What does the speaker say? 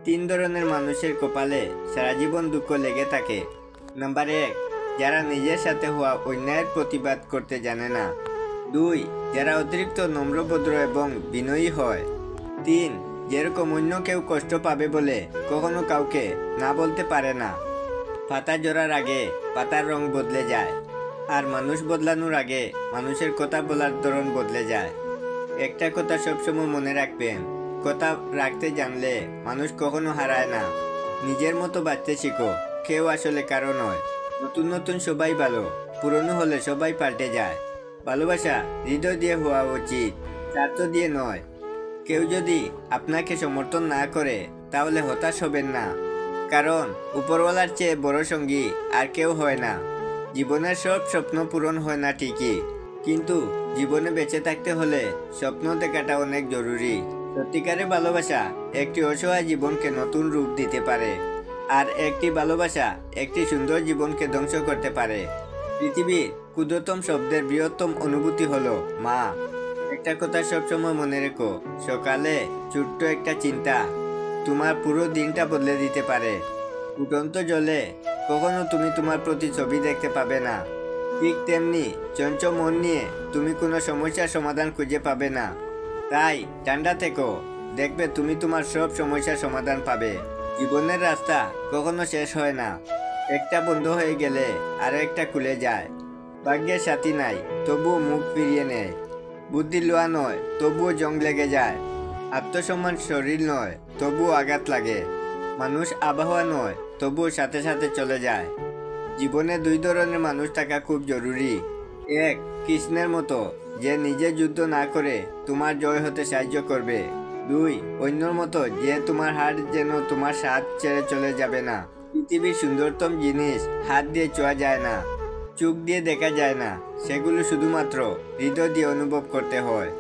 তিন ধরনের মানুষের কপালে সারা জীবন দুঃখ লেগে থাকে। নাম্বার 1, যারা নিজের সাথে হওয়া অন্যায়ের প্রতিবাদ করতে জানে না। 2, যারা অতিরিক্ত নম্রভদ্র এবং বিনয়ী হয়। 3, যেরকম অন্য কেউ কষ্ট পাবে বলে কখনো কাউকে না বলতে পারে না। পাতা ঝরার আগে পাতার রং বদলে যায়, আর মানুষ বদলানোর আগে মানুষের কথা বলার ধরন বদলে যায়। একটা কথা সবসময় মনে রাখবেন, কথা রাখতে জানলে মানুষ কখনো হারায় না। নিজের মতো বাঁচতে শিখো, কেউ আসলে কারো নয়। নতুন নতুন সবাই ভালো, পুরনো হলে সবাই পাল্টে যায়। ভালোবাসা হৃদয় দিয়ে হওয়া উচিত, স্বার্থ দিয়ে নয়। কেউ যদি আপনাকে সমর্থন না করে তাহলে হতাশ হবেন না, কারণ উপরওয়ালার চেয়ে বড় সঙ্গী আর কেউ হয় না। জীবনের সব স্বপ্ন পূরণ হয় না ঠিকই, কিন্তু জীবনে বেঁচে থাকতে হলে স্বপ্ন দেখাটা অনেক জরুরি। সত্যিকারের ভালোবাসা একটি অসহায় জীবনকে নতুন রূপ দিতে পারে, আর একটি ভালোবাসা একটি সুন্দর জীবনকে ধ্বংস করতে পারে। পৃথিবীর ক্ষুদ্রতম শব্দের বৃহত্তম অনুভূতি হলো মা। একটা কথা সবসময় মনে রেখো, সকালে ছোট্ট একটা চিন্তা তোমার পুরো দিনটা বদলে দিতে পারে। ফুটন্ত জলে কখনো তুমি তোমার প্রতি ছবি দেখতে পাবে না, ঠিক তেমনি চঞ্চল মন নিয়ে তুমি কোনো সমস্যার সমাধান খুঁজে পাবে না। তাই ঠান্ডা থেকো, দেখবে তুমি তোমার সব সমস্যার সমাধান পাবে। জীবনের রাস্তা কখনো শেষ হয় না, একটা বন্ধ হয়ে গেলে আরো একটা খুলে যায়। ভাগ্যের সাথী নাই, তবুও মুখ ফিরিয়ে নেয়। বুদ্ধি লোয়া নয়, তবুও জং লেগে যায়। আত্মসম্মান শরীর নয়, তবুও আঘাত লাগে। মানুষ আবহাওয়া নয়, তবুও সাথে সাথে চলে যায়। জীবনে দুই ধরনের মানুষ থাকা খুব জরুরি। এক, কৃষ্ণের মতো, যে নিজে যুদ্ধ না করে তোমার জয় হতে সাহায্য করবে। 2, অন্যর মতো, যে তোমার হার যেন তোমার সাথ ছেড়ে চলে যাবে না। পৃথিবীর সুন্দরতম জিনিস হাত দিয়ে ছোঁয়া যায় না, চোখ দিয়ে দেখা যায় না, সেগুলো শুধুমাত্র হৃদয় দিয়ে অনুভব করতে হয়।